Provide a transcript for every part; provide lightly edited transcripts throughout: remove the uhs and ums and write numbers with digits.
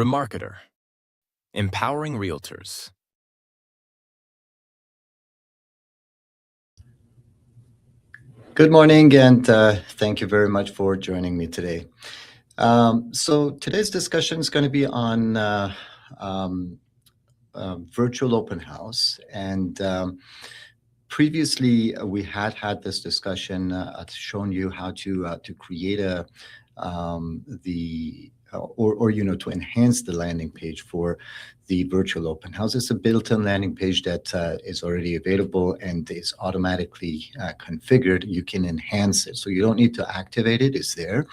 Remarketer, empowering realtors. Good morning, and thank you very much for joining me today. So today's discussion is going to be on virtual open house, and previously we had this discussion, shown you how to create a the or to enhance the landing page for the virtual open house. It's a built-in landing page that is already available and is automatically configured. You can enhance it, so you don't need to activate it. It's there,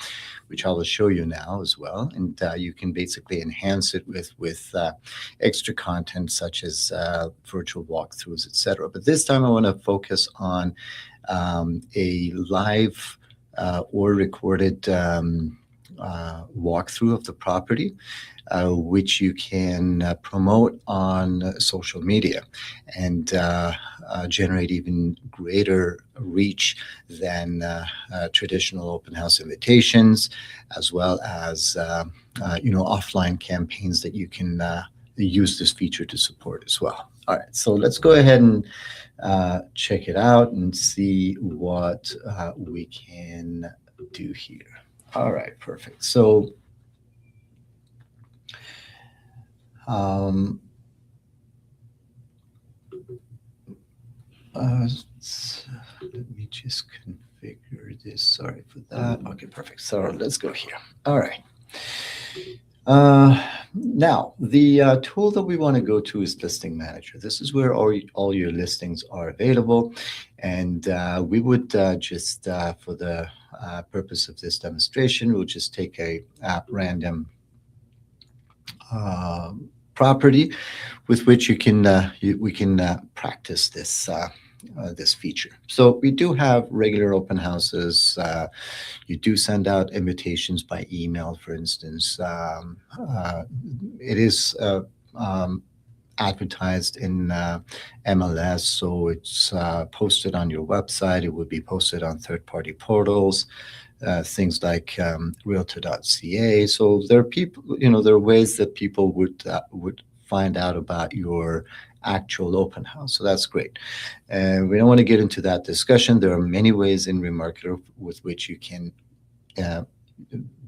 which I will show you now as well. And you can basically enhance it with extra content such as virtual walkthroughs, etc. But this time I want to focus on a live or recorded walkthrough of the property, which you can promote on social media and generate even greater reach than traditional open house invitations, as well as offline campaigns that you can use this feature to support as well. All right, so let's go ahead and check it out and see what we can do here. All right, perfect. So let me just configure this. Sorry for that. Okay, perfect. So let's go here. All right. Now, the tool that we want to go to is Listing Manager. This is where all your listings are available. And we would just, for the purpose of this demonstration, we'll just take a random property with which we can practice this this feature. So we do have regular open houses. You do send out invitations by email, for instance. It is advertised in MLS, so it's posted on your website. It would be posted on third-party portals, things like realtor.ca. So there are people, there are ways that people would find out about your actual open house. So that's great. And we don't want to get into that discussion. There are many ways in Remarketer with which you can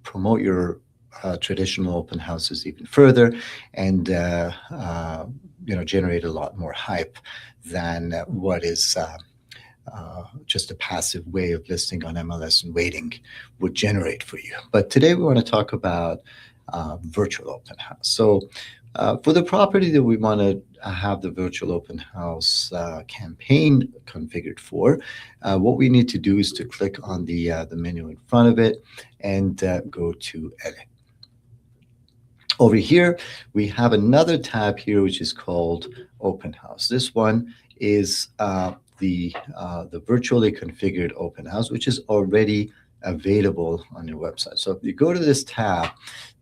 promote your traditional open houses even further and generate a lot more hype than what is just a passive way of listing on MLS and waiting would generate for you. But today we want to talk about virtual open house. So for the property that we want to have the virtual open house campaign configured for, what we need to do is to click on the menu in front of it and go to Edit. Over here, we have another tab here, which is called Open House. This one is the virtually configured open house, which is already available on your website. So if you go to this tab,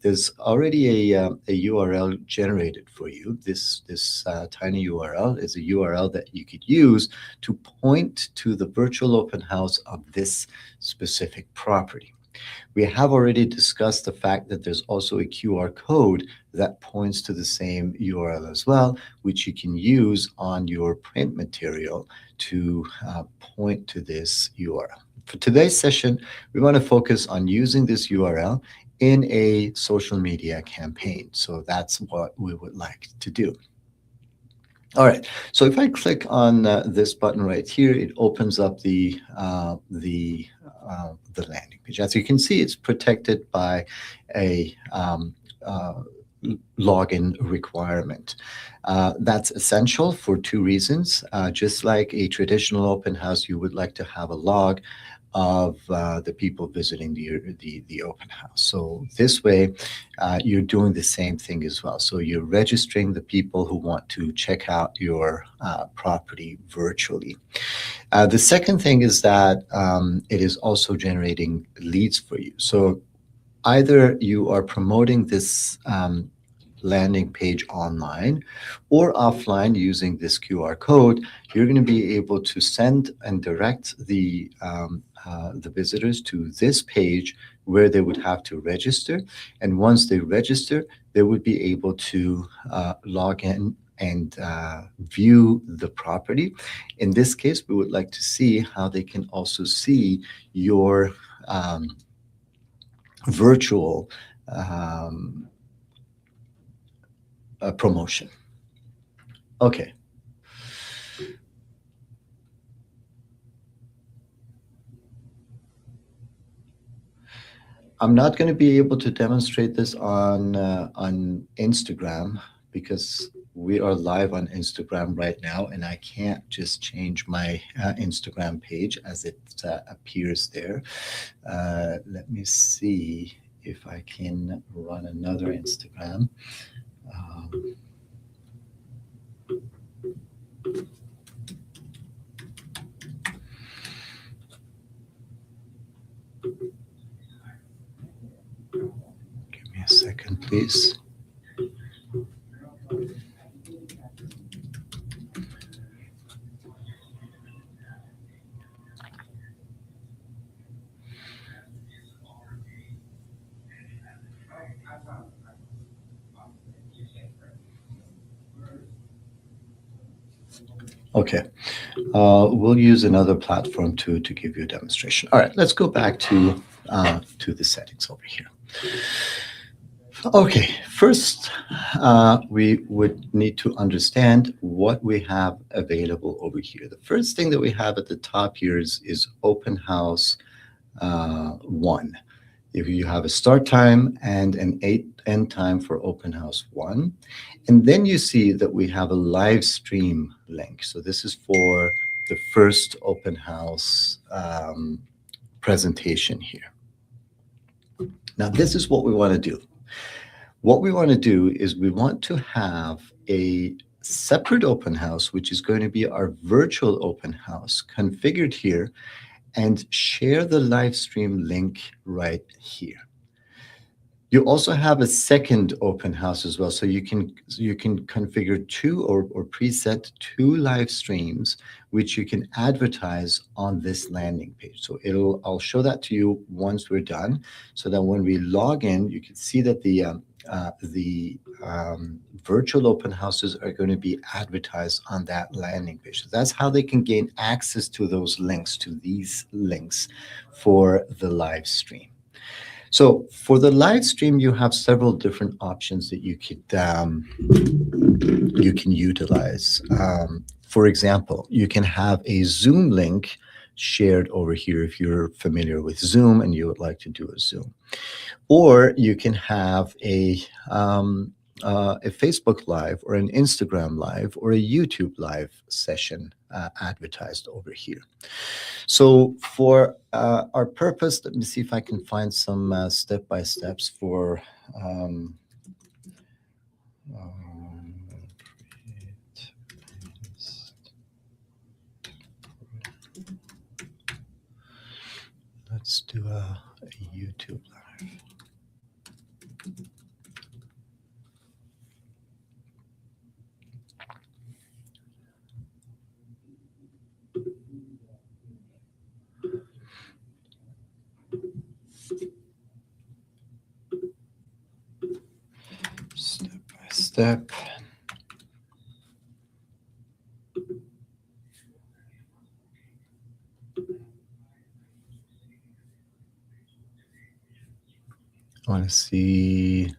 there's already a URL generated for you. This tiny URL is a URL that you could use to point to the virtual open house of this specific property. We have already discussed the fact that there's also a QR code that points to the same URL as well, which you can use on your print material to point to this URL. For today's session, we want to focus on using this URL in a social media campaign. So that's what we would like to do. All right, so if I click on this button right here, it opens up the landing page. As you can see, it's protected by a login requirement. That's essential for two reasons. Just like a traditional open house, you would like to have a log of the people visiting the open house. So this way, you're doing the same thing as well. So you're registering the people who want to check out your property virtually. The second thing is that it is also generating leads for you. So either you are promoting this landing page online or offline using this QR code, you're going to be able to send and direct the visitors to this page where they would have to register. And once they register, they would be able to log in and view the property. In this case, we would like to see how they can also see your virtual um, promotion. Okay. I'm not going to be able to demonstrate this on Instagram because we are live on Instagram right now, and I can't just change my Instagram page as it appears there. Let me see if I can run another Instagram. Um, Give me a second, please. Okay. We'll use another platform to give you a demonstration. All right, let's go back to the settings over here. Okay, first, we would need to understand what we have available over here. The first thing that we have at the top here is Open House 1. If you have a start time and an end time for Open House 1. And then you see that we have a live stream link. So this is for the first Open House presentation here. Now, this is what we want to do. What we want to do is we want to have a separate open house, which is going to be our virtual open house, configured here, and share the live stream link right here. You also have a second open house as well, so you can configure two or preset two live streams, which you can advertise on this landing page. So I'll show that to you once we're done, so that when we log in, you can see that the virtual open houses are going to be advertised on that landing page. So that's how they can gain access to those links, to these links for the live stream. So for the live stream, you have several different options that you can utilize. For example, you can have a Zoom link shared over here if you're familiar with Zoom and you would like to do a Zoom. Or you can have a Facebook Live or an Instagram Live or a YouTube Live session advertised over here. So for our purpose, let me see if I can find some step-by-steps for let's do a YouTube Live. Step by step. I want to see.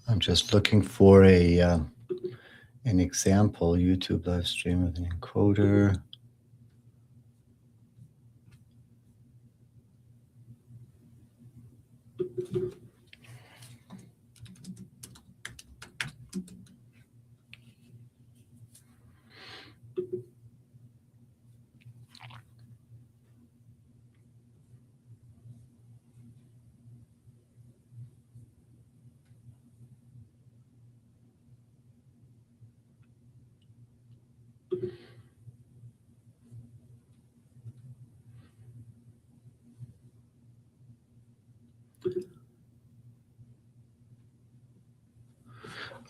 I'm just looking for an example YouTube live stream with an encoder.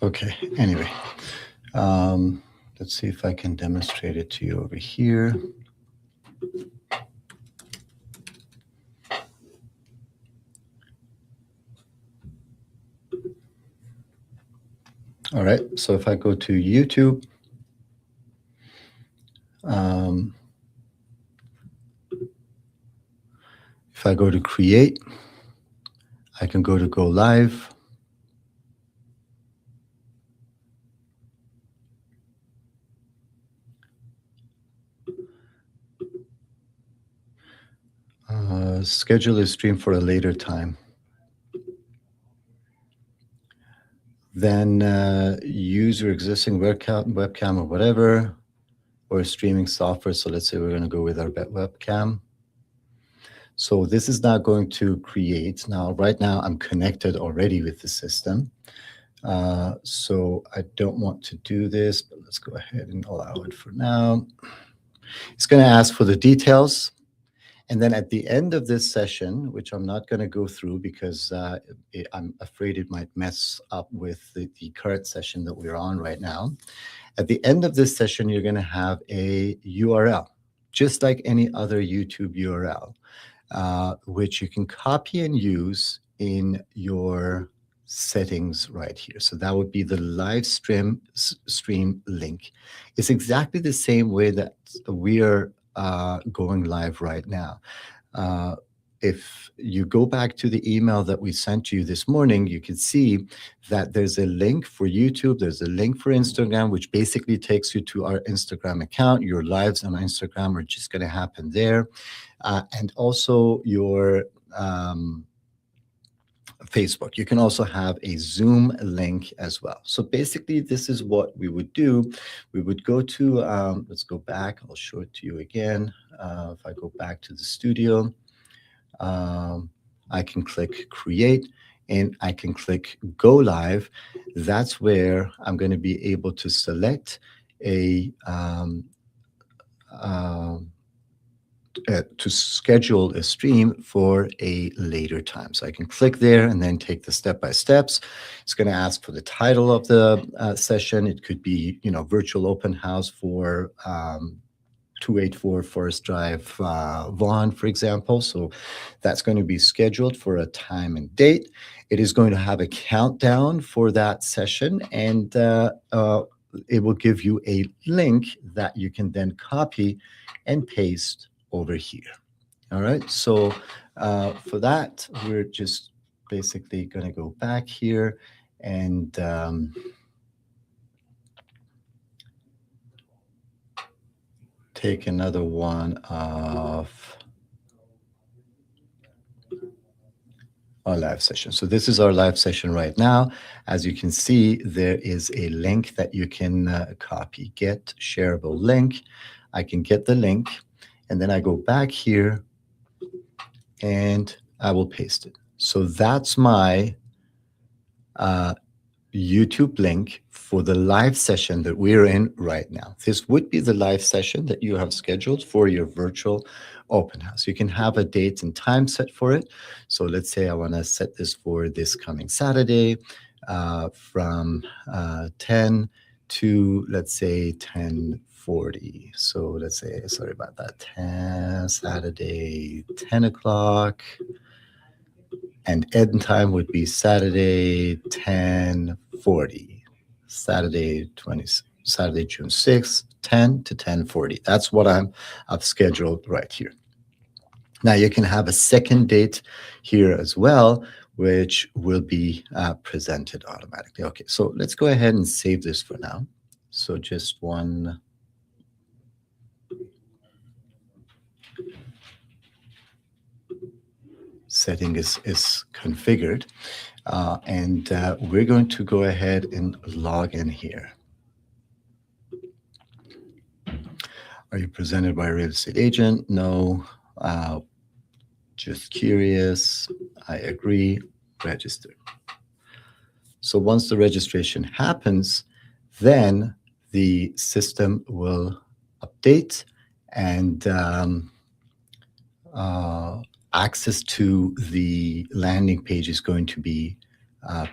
Okay, anyway, let's see if I can demonstrate it to you over here. All right, so if I go to YouTube, if I go to create, I can go to go live. Schedule a stream for a later time. Then use your existing webcam or whatever, or streaming software. So let's say we're going to go with our webcam. So this is now going to create. Now, right now, I'm connected already with the system. So I don't want to do this, but let's go ahead and allow it for now. It's going to ask for the details. And then at the end of this session, which I'm not going to go through because I'm afraid it might mess up with the current session that we're on right now. At the end of this session, you're going to have a URL, just like any other YouTube URL, which you can copy and use in your settings right here. So that would be the live stream link. It's exactly the same way that we are going live right now. If you go back to the email that we sent you this morning, you can see that there's a link for YouTube, there's a link for Instagram, which basically takes you to our Instagram account. Your lives on Instagram are just going to happen there. And also your Facebook. You can also have a Zoom link as well. So basically, this is what we would do. We would go to, let's go back. I'll show it to you again. If I go back to the studio, I can click create and I can click go live. That's where I'm going to be able to select to schedule a stream for a later time. So I can click there and then take the step-by-steps. It's going to ask for the title of the session. It could be, virtual open house for 284 Forest Drive, Vaughan, for example. So that's going to be scheduled for a time and date. It is going to have a countdown for that session, and it will give you a link that you can then copy and paste over here. All right, so for that, we're just basically going to go back here and take another one of our live session. So this is our live session right now. As you can see, there is a link that you can copy, get shareable link. I can get the link, and then I go back here and I will paste it. So that's my YouTube link for the live session that we're in right now. This would be the live session that you have scheduled for your virtual open house. You can have a date and time set for it. So let's say I want to set this for this coming Saturday from 10 to, let's say, 10:40. So let's say, sorry about that, Saturday, 10 o'clock. And end time would be Saturday, 10:40. Saturday, June 6th, 10 to 10:40. That's what I've scheduled right here. Now you can have a second date here as well, which will be presented automatically. Okay, so let's go ahead and save this for now. So just one. Setting is configured, and we're going to go ahead and log in here. Are you presented by a real estate agent? No. Just curious. I agree. Register. So once the registration happens, then the system will update and access to the landing page is going to be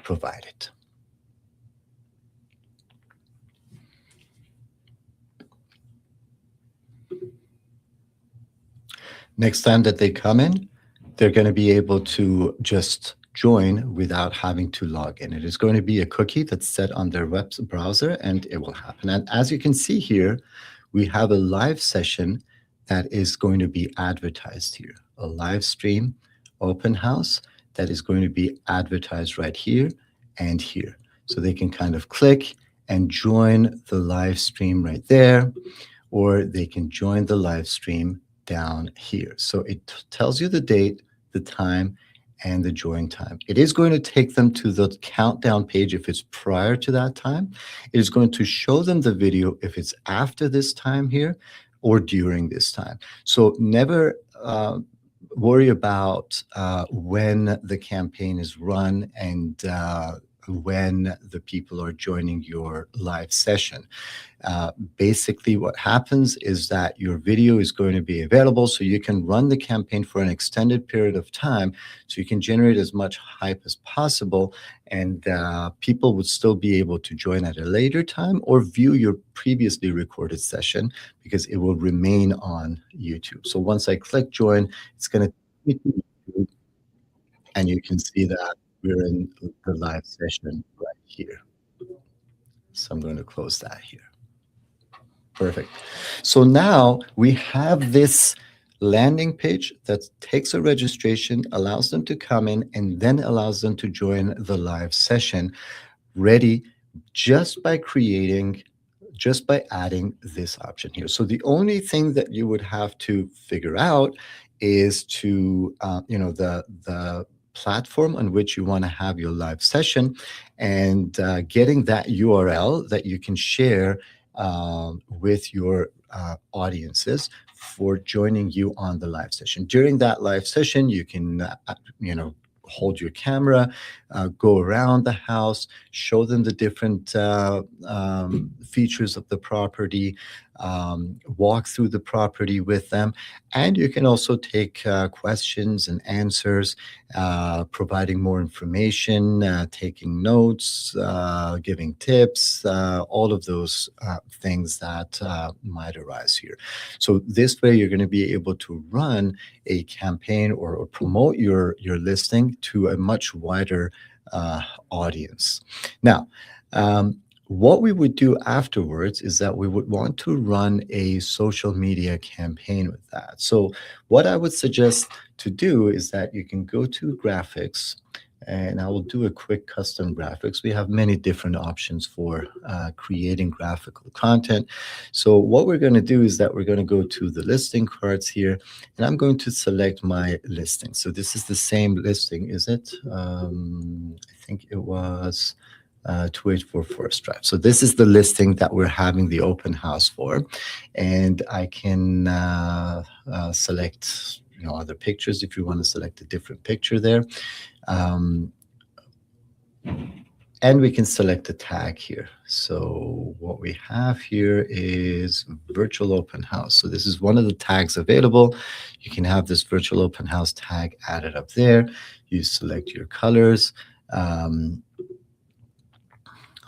provided. Next time that they come in, they're going to be able to just join without having to log in. It is going to be a cookie that's set on their web browser, and it will happen. And as you can see here, we have a live session that is going to be advertised here, a live stream open house that is going to be advertised right here and here. So they can kind of click and join the live stream right there, or they can join the live stream down here. So it tells you the date, the time, and the join time. It is going to take them to the countdown page if it's prior to that time. It is going to show them the video if it's after this time here or during this time. So never worry about when the campaign is run and when the people are joining your live session. Basically, what happens is that your video is going to be available so you can run the campaign for an extended period of time, so you can generate as much hype as possible, and people would still be able to join at a later time or view your previously recorded session because it will remain on YouTube. So once I click join, it's going to take me to YouTube, and you can see that we're in the live session right here. So I'm going to close that here. Perfect. So now we have this landing page that takes a registration, allows them to come in, and then allows them to join the live session ready just by adding this option here. So the only thing that you would have to figure out is to, the platform on which you want to have your live session, and getting that URL that you can share with your audiences for joining you on the live session. During that live session, you can, hold your camera, go around the house, show them the different features of the property, walk through the property with them. And you can also take questions and answers, providing more information, taking notes, giving tips, all of those things that might arise here. So this way, you're going to be able to run a campaign or promote your listing to a much wider audience. Now, what we would do afterwards is that we would want to run a social media campaign with that. So what I would suggest to do is that you can go to graphics, and I will do a quick custom graphics. We have many different options for creating graphical content. So what we're going to do is that we're going to go to the listing cards here, and I'm going to select my listing. So this is the same listing, is it? I think it was 284 Forest Drive. So this is the listing that we're having the open house for, and I can select other pictures if you want to select a different picture there. And we can select a tag here. So what we have here is virtual open house. So this is one of the tags available. You can have this virtual open house tag added up there. You select your colors.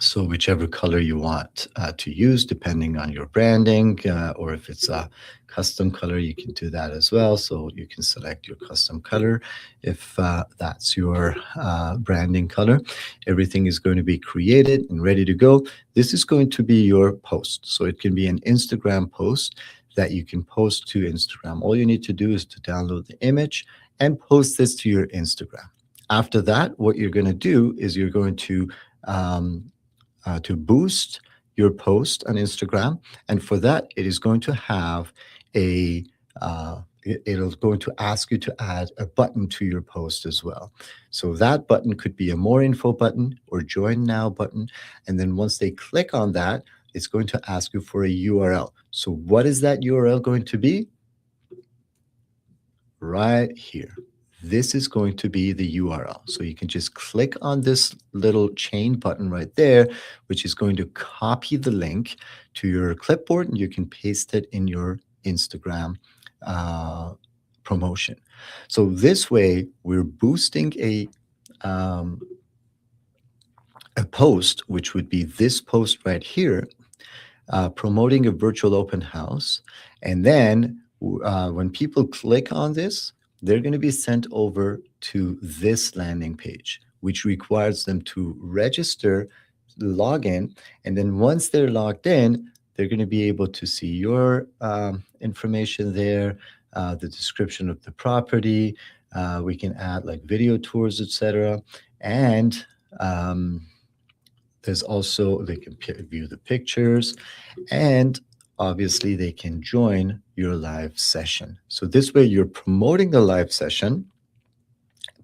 So whichever color you want to use, depending on your branding, or if it's a custom color, you can do that as well. So you can select your custom color if that's your branding color. Everything is going to be created and ready to go. This is going to be your post. So it can be an Instagram post that you can post to Instagram. All you need to do is to download the image and post this to your Instagram. After that, what you're going to do is you're going to boost your post on Instagram, and for that, it is going to have it is going to ask you to add a button to your post as well. So that button could be a more info button or join now button, and then once they click on that, it's going to ask you for a URL. So what is that URL going to be? Right here. This is going to be the URL. So you can just click on this little chain button right there, which is going to copy the link to your clipboard, and you can paste it in your Instagram promotion. So this way, we're boosting a post, which would be this post right here, promoting a virtual open house, and then when people click on this, they're going to be sent over to this landing page, which requires them to register, log in, and then once they're logged in, they're going to be able to see your information there, the description of the property. We can add like video tours, etc. And there's also, they can view the pictures, and obviously they can join your live session. So this way you're promoting the live session,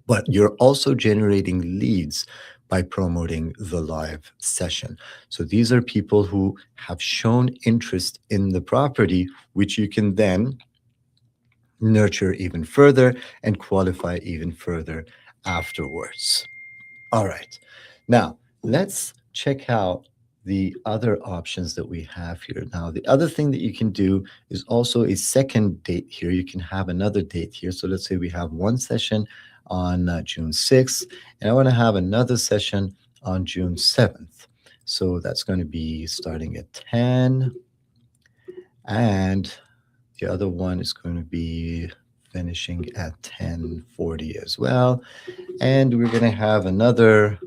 but you're also generating leads by promoting the live session. So these are people who have shown interest in the property, which you can then nurture even further and qualify even further afterwards. All right. Now, let's check out the other options that we have here. Now, the other thing that you can do is also a second date here. You can have another date here. So let's say we have one session on June 6th, and I want to have another session on June 7th. So that's going to be starting at 10, and the other one is going to be finishing at 10:40 as well. And we're going to have another,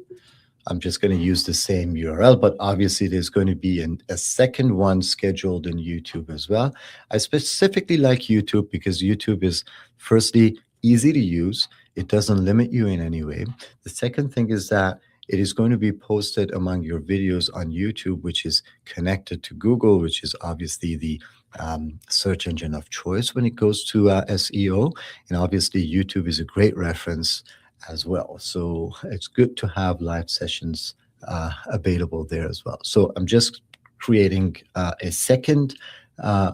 I'm just going to use the same URL, but obviously there's going to be a second one scheduled in YouTube as well. I specifically like YouTube because YouTube is, firstly, easy to use. It doesn't limit you in any way. The second thing is that it is going to be posted among your videos on YouTube, which is connected to Google, which is obviously the search engine of choice when it goes to SEO. And obviously YouTube is a great reference as well. So it's good to have live sessions available there as well. So I'm just creating a second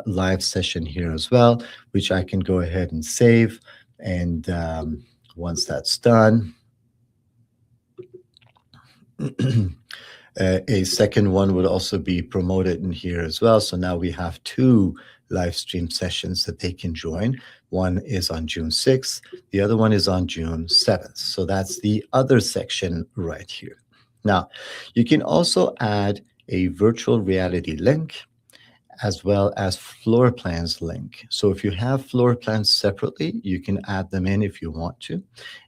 live session here as well, which I can go ahead and save. And once that's done, a second one would also be promoted in here as well. So now we have two live stream sessions that they can join. One is on June 6th. The other one is on June 7th. So that's the other section right here. Now, you can also add a virtual reality link as well as floor plans link. So if you have floor plans separately, you can add them in if you want to,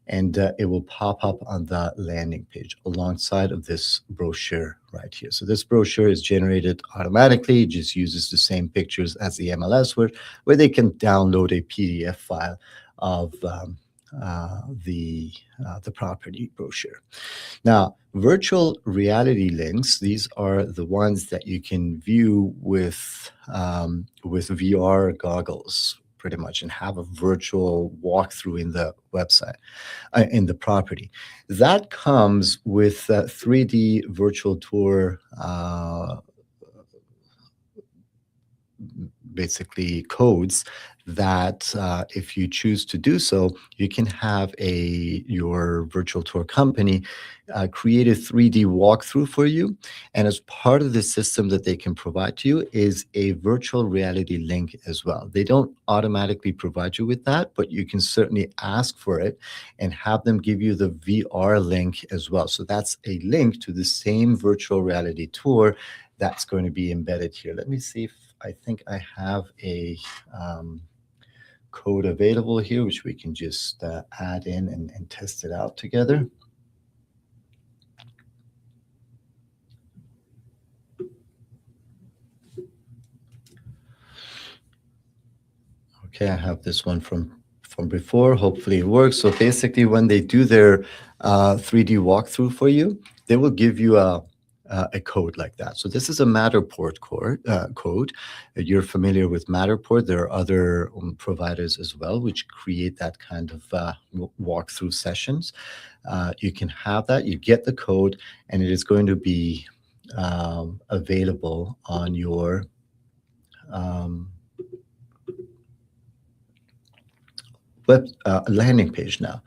and it will pop up on the landing page alongside of this brochure right here. So this brochure is generated automatically. It just uses the same pictures as the MLS, where they can download a PDF file of the property brochure. Now, virtual reality links, these are the ones that you can view with VR goggles, pretty much, and have a virtual walkthrough in the website, in the property. That comes with 3D virtual tour, basically codes that if you choose to do so, you can have your virtual tour company create a 3D walkthrough for you. And as part of the system that they can provide to you is a virtual reality link as well. They don't automatically provide you with that, but you can certainly ask for it and have them give you the VR link as well. So that's a link to the same virtual reality tour that's going to be embedded here. Let me see if I think I have a code available here, which we can just add in and test it out together. Okay, I have this one from before. Hopefully it works. So basically, when they do their 3D walkthrough for you, they will give you a code like that. So this is a Matterport code. You're familiar with Matterport. There are other providers as well which create that kind of walkthrough sessions. You can have that. You get the code, and it is going to be available on your web landing page now.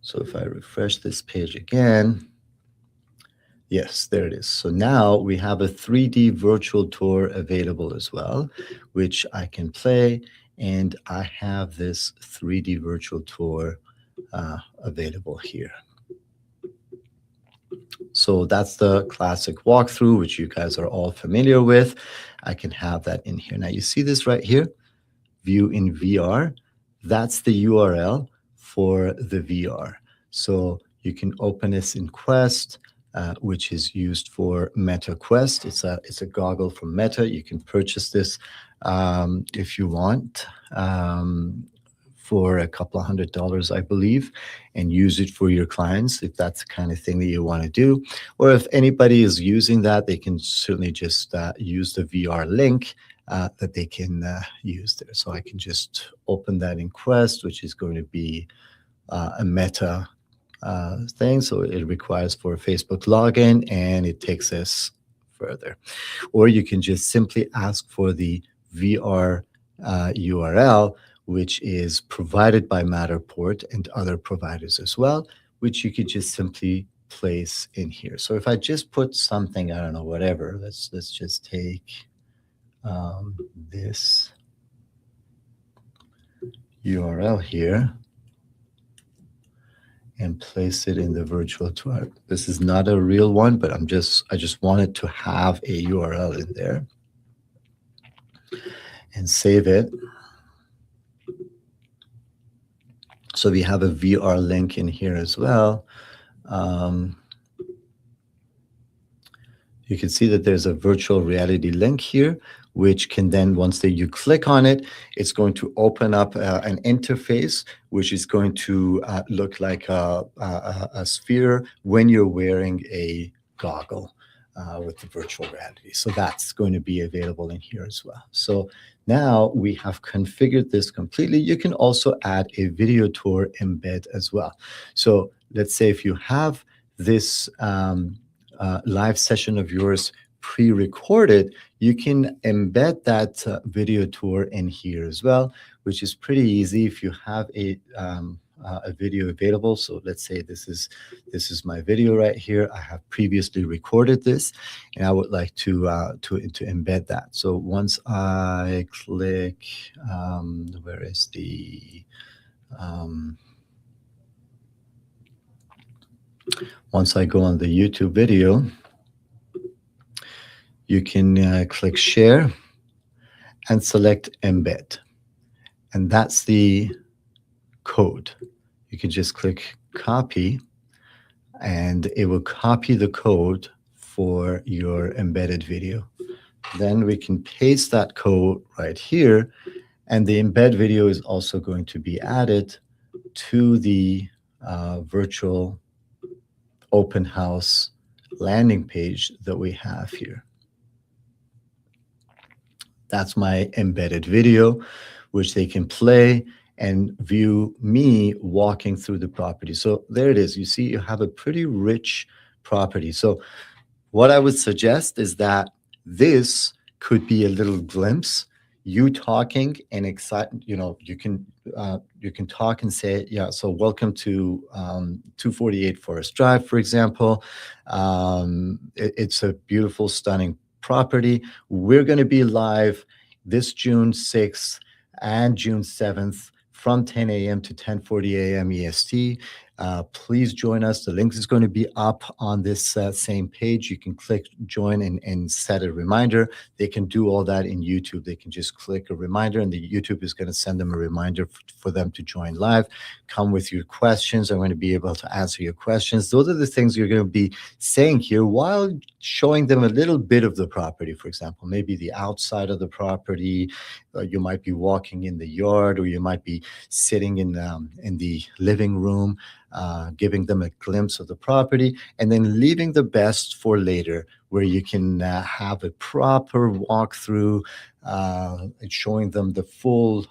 So if I refresh this page again, yes, there it is. So now we have a 3D virtual tour available as well, which I can play, and I have this 3D virtual tour available here. So that's the classic walkthrough, which you guys are all familiar with. I can have that in here. Now you see this right here, view in VR, that's the URL for the VR. So you can open this in Quest, which is used for Meta Quest. It's a goggle from Meta. You can purchase this if you want, for a couple of $100, I believe, and use it for your clients if that's the kind of thing that you want to do. Or if anybody is using that, they can certainly just use the VR link that they can use there. So I can just open that in Quest, which is going to be a Meta thing. So it requires for a Facebook login, and it takes us further. Or you can just simply ask for the VR URL, which is provided by Matterport and other providers as well, which you could just simply place in here. So if I just put something, I don't know, whatever, let's just take this URL here and place it in the virtual tour. This is not a real one, but I just wanted to have a URL in there, and save it. So we have a VR link in here as well. You can see that there's a virtual reality link here, which can then, once that you click on it, it's going to open up an interface, which is going to look like a sphere when you're wearing a goggle with the virtual reality. So that's going to be available in here as well. So now we have configured this completely. You can also add a video tour embed as well. So let's say if you have this live session of yours pre-recorded, you can embed that video tour in here as well, which is pretty easy if you have a video available. So let's say this is my video right here. I have previously recorded this, and I would like to embed that. So once I click, where is the once I go on the YouTube video, you can click share and select embed. And that's the code. You can just click copy, and it will copy the code for your embedded video. Then we can paste that code right here, and the embed video is also going to be added to the virtual open house landing page that we have here. That's my embedded video, which they can play and view me walking through the property. So there it is. You see, you have a pretty rich property. So what I would suggest is that this could be a little glimpse, you talking and excite, you can talk and say, yeah, so welcome to 248 Forest Drive, for example. It's a beautiful, stunning property. We're going to be live this June 6th and June 7th from 10 a.m. to 10:40 a.m. EST. Please join us. The link is going to be up on this same page. You can click join and set a reminder. They can do all that in YouTube. They can just click a reminder, and the YouTube is going to send them a reminder for them to join live. Come with your questions. I'm going to be able to answer your questions. Those are the things you're going to be saying here while showing them a little bit of the property. For example, maybe the outside of the property. You might be walking in the yard, or you might be sitting in the living room, giving them a glimpse of the property, and then leaving the best for later, where you can have a proper walkthrough, and showing them the full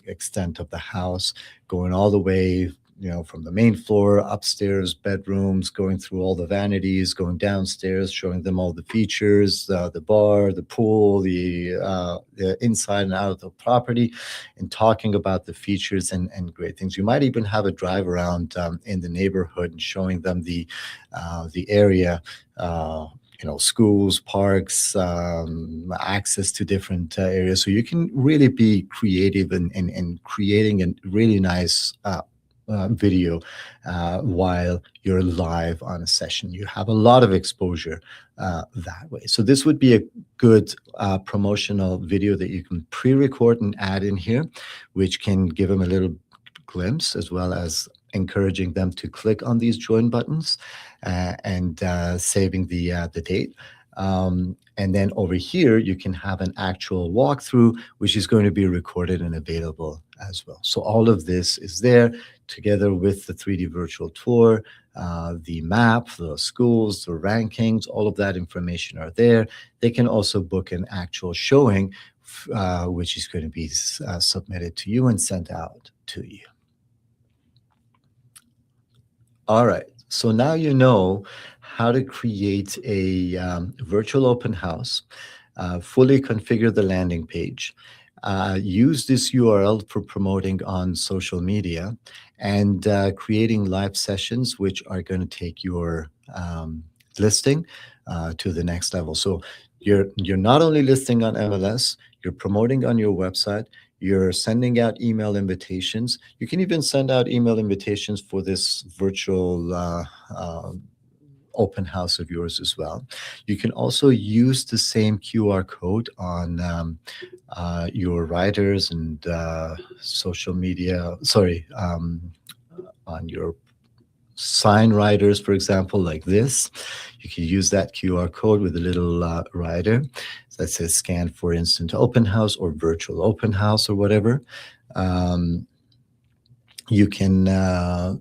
extent of the house, going all the way, from the main floor, upstairs, bedrooms, going through all the vanities, going downstairs, showing them all the features, the bar, the pool, the inside and out of the property, and talking about the features and great things. You might even have a drive around in the neighborhood and showing them the area, schools, parks, access to different areas. So you can really be creative in creating a really nice video while you're live on a session. You have a lot of exposure that way. So this would be a good promotional video that you can pre-record and add in here, which can give them a little glimpse, as well as encouraging them to click on these join buttons and saving the date. And then over here, you can have an actual walkthrough, which is going to be recorded and available as well. So all of this is there together with the 3D virtual tour, the map, the schools, the rankings, all of that information are there. They can also book an actual showing, which is going to be submitted to you and sent out to you. All right. So now you know how to create a virtual open house, fully configure the landing page, use this URL for promoting on social media, and creating live sessions, which are going to take your listing to the next level. So you're not only listing on MLS, you're promoting on your website, you're sending out email invitations. You can even send out email invitations for this virtual open house of yours as well. You can also use the same QR code on your writers and social media, on your sign writers, for example, like this. You can use that QR code with a little rider that says scan for instant open house or virtual open house or whatever. You can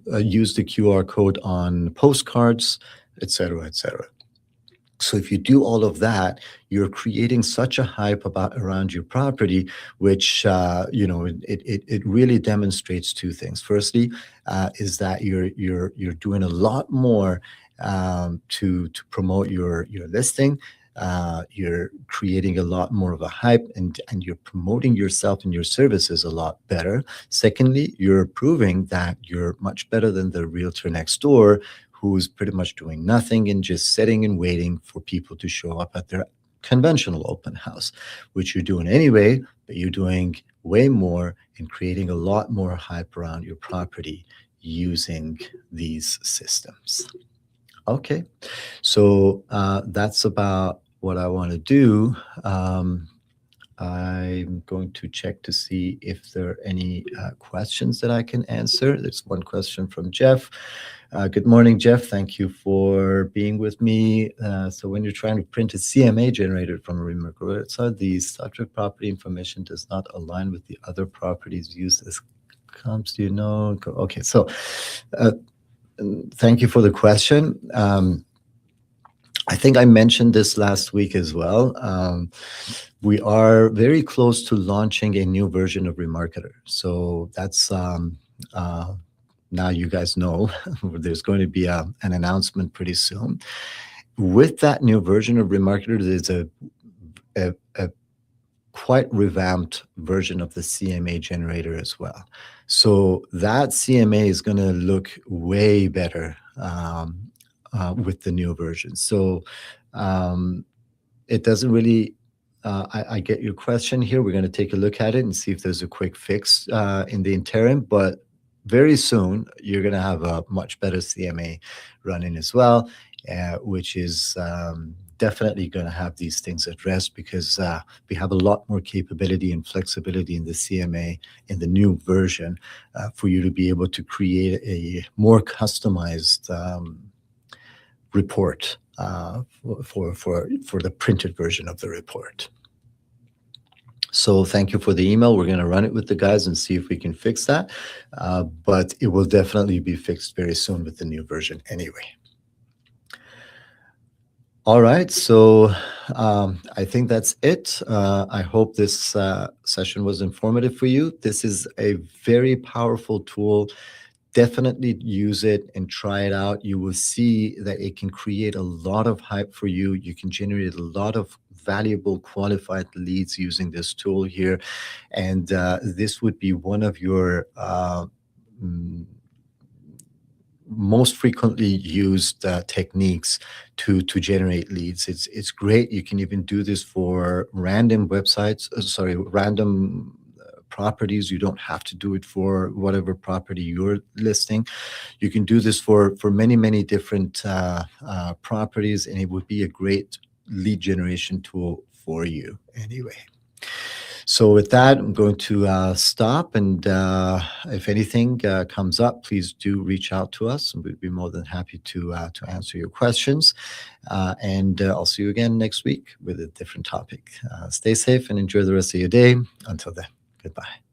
use the QR code on postcards, etc., etc. So if you do all of that, you're creating such a hype around your property, which it really demonstrates two things. Firstly, is that you're doing a lot more to promote your listing. You're creating a lot more of a hype, and you're promoting yourself and your services a lot better. Secondly, you're proving that you're much better than the realtor next door, who's pretty much doing nothing and just sitting and waiting for people to show up at their conventional open house, which you're doing anyway, but you're doing way more and creating a lot more hype around your property using these systems. Okay, so that's about what I want to do. I'm going to check to see if there are any questions that I can answer. There's one question from Jeff. Good morning, Jeff. Thank you for being with me. So when you're trying to print a CMA generated from a remote website, the subject property information does not align with the other properties used as comps. Do you know? Okay, so thank you for the question. I think I mentioned this last week as well. We are very close to launching a new version of Remarketer. So that's now you guys know there's going to be an announcement pretty soon. With that new version of Remarketer, there's a quite revamped version of the CMA generator as well. So that CMA is going to look way better with the new version. So it doesn't really, I get your question here. We're going to take a look at it and see if there's a quick fix in the interim, but very soon you're going to have a much better CMA running as well, which is definitely going to have these things addressed, because we have a lot more capability and flexibility in the CMA in the new version for you to be able to create a more customized report for the printed version of the report. So thank you for the email. We're going to run it with the guys and see if we can fix that. But it will definitely be fixed very soon with the new version anyway. All right, so I think that's it. I hope this session was informative for you. This is a very powerful tool. Definitely use it and try it out. You will see that it can create a lot of hype for you. You can generate a lot of valuable qualified leads using this tool here. And this would be one of your most frequently used techniques to generate leads. It's great. You can even do this for random websites, random properties. You don't have to do it for whatever property you're listing. You can do this for many different properties, and it would be a great lead generation tool for you anyway. So with that, I'm going to stop, and if anything comes up, please do reach out to us, and we'd be more than happy to answer your questions. And I'll see you again next week with a different topic. Stay safe and enjoy the rest of your day. Until then, goodbye.